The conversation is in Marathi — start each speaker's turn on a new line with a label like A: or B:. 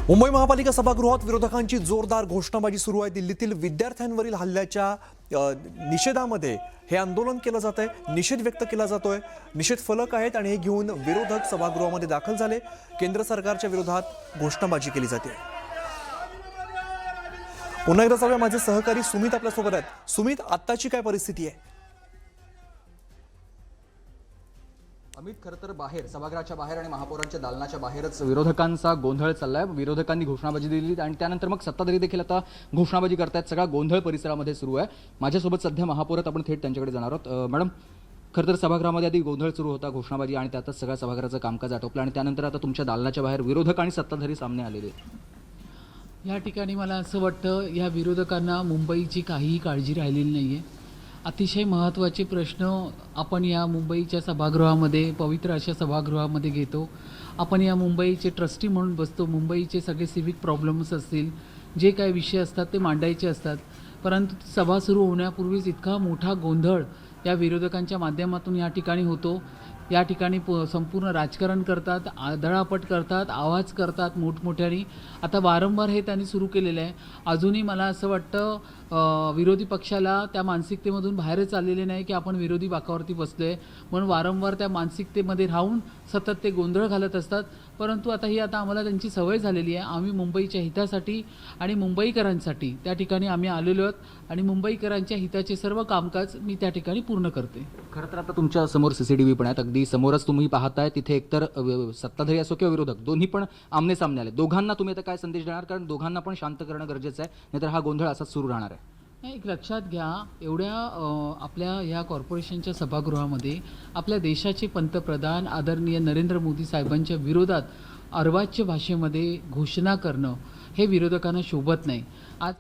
A: मुंबई महापालिका सभागृहात विरोधकांची जोरदार घोषणाबाजी सुरू आहे। दिल्लीतील विद्यार्थ्यांवरील हल्ल्याच्या निषेधामध्ये हे आंदोलन केलं जात आहे, निषेध व्यक्त केला जातोय, निषेध फलक आहेत आणि हे घेऊन विरोधक सभागृहामध्ये दाखल झाले। केंद्र सरकारच्या विरोधात घोषणाबाजी केली जाते। पुन्हा एकदा जाऊया, माझे सहकारी सुमित आपल्या सोबत आहेत। सुमित, आत्ताची काय परिस्थिती आहे?
B: अमित, खरं तर बाहेर सभागृहाच्या बाहेर आणि महापौरांच्या दालनाच्या बाहेरच विरोधकांचा गोंधळ चाललाय। विरोधकांनी घोषणाबाजी दिली आणि त्यानंतर मग सत्ताधारी देखील आता घोषणाबाजी करतायत। सगळा गोंधळ परिसरामध्ये सुरू आहे। माझ्यासोबत सध्या महापौरात आपण थेट त्यांच्याकडे जाणार आहोत। मॅडम, खरं तर सभागृहामध्ये आधी गोंधळ सुरू होता, घोषणाबाजी, आणि त्यातच सगळ्या सभागृहाचं कामकाज आटोपलं आणि त्यानंतर आता तुमच्या दालनाच्या बाहेर विरोधक आणि सत्ताधारी सामने आलेले आहेत।
C: या ठिकाणी मला असं वाटतं, या विरोधकांना मुंबईची काहीही काळजी राहिलेली नाही आहे। अतिशय महत्त्वाचे प्रश्न आपण या मुंबईच्या सभागृहामध्ये, पवित्र अशा सभागृहामध्ये घेतो। आपण या मुंबईचे ट्रस्टी म्हणून बसतो। मुंबईचे सगळे सिव्हिक प्रॉब्लेम्स असतील, जे काही विषय असतात ते मांडायचे असतात, परंतु सभा सुरू होण्यापूर्वीच इतका मोठा गोंधळ या विरोधकांच्या माध्यमातून या ठिकाणी होतो। या ठिकाणी संपूर्ण राजकारण करतात, आदळापट करतात, आवाज करतात मोठमोठ्याने। आता वारंवार हे त्यांनी सुरू केलेलं आहे। अजूनही मला असं वाटतं विरोधी पक्षाला त्या मानसिकतेमधून बाहेरच आलेले नाही की आपण विरोधी बाकावरती बसलो आहे, म्हणून वारंवार त्या मानसिकतेमध्ये राहून सतत ते गोंधळ घालत असतात। परंतु आता आम्हाला त्यांची सवय झालेली आहे। आम्ही मुंबईच्या हितासाठी आणि मुंबईकरांसाठी त्या ठिकाणी आम्ही आलेलो आहोत आणि मुंबईकरांच्या हिताचे सर्व कामकाज मी त्या ठिकाणी पूर्ण करते।
B: खरं तर आता तुमच्या समोर CCTV पण आहेत, अगदी समोरच तुम्ही पाहताय। तिथे एकतर सत्ताधारी असो किंवा विरोधक, दोन्ही पण आमने सामने आले। दोघांना तुम्ही आता काय संदेश देणार? कारण दोघांना पण शांत करणं गरजेचं आहे, नाहीतर हा गोंधळ असाच सुरू राहणार आहे।
C: एक लक्षात घ्या, एवढ्या आपल्या या कॉर्पोरेशनच्या सभागृहामध्ये आपल्या देशाचे पंतप्रधान आदरणीय नरेंद्र मोदी साहेबांच्या विरोधात अर्वाच्य भाषेमध्ये घोषणा करणं हे विरोधकांना शोभत नाही। आज